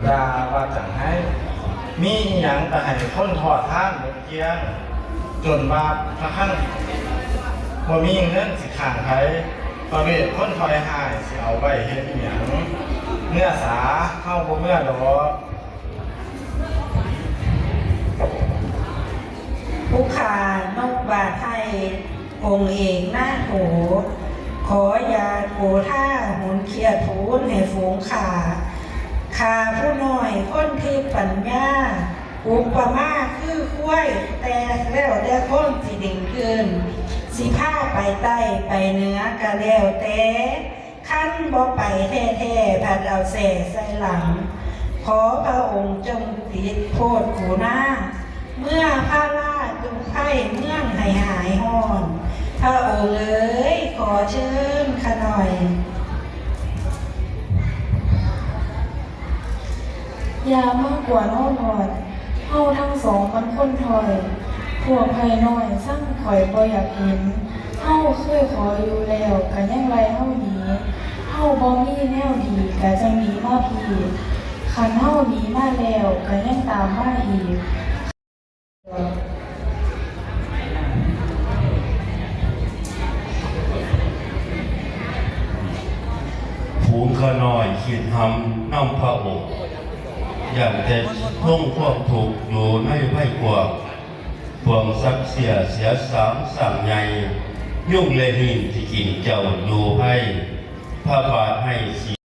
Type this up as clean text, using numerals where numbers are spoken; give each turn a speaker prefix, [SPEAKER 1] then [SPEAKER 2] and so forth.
[SPEAKER 1] ยาว่าจังให้มีอย่างแต่ให้คนทอดท่านบนเกียงจนว่าพระขั้นบ่มีเงินสิขางไผประเวทคนถอยหายสิเอาไว้เฮ็ดหยังเมื่อสาเข้าบ่เมื่อดอก
[SPEAKER 2] ผู้ขานกบาไทยองค์เอกหน้าโถขอยาโกท่าหุนเคียทูนให้ฝูงขาผู้น้อยคนที่ปัญญาอุปมาคือคุ้ยแต่แล้วแต่คนสิดิ่งเกินสิผ้าไปใต้ไปเหนือกะแล้วแต่ขั้นบ่ไปแท้ๆผัดเอาแส่ใส่หลังขอพระองค์จงติดโพดกูหน้าเมื่อพระราชจุงไข่เมืองให้หายห่อนพระองค์เอ๋ยขอเชิญข้าหน่อย
[SPEAKER 3] ยามากกว่าน้องหอดเฮาทั้งสองมันคนถอยพวกไผ่น้อยสร้างข่อยบ่อยากเห็นเฮาเคยขออยู่แล้วกันยังไรเฮาหนีเฮาบ่มีแนวดีก็จังหนีมาพี่คันเฮาหนีมาแล้วก็ยังตามมาอีก
[SPEAKER 4] ฝูงขน้อยคิดทำน้ำพระอกอย่างแต่ท่องความถูกอยู่ในไพ่กว่าพวงซักเสียสามสั่งใหญ่ยุ่งเลยหินที่กินเจ้าอยู่ให้พระบาทให้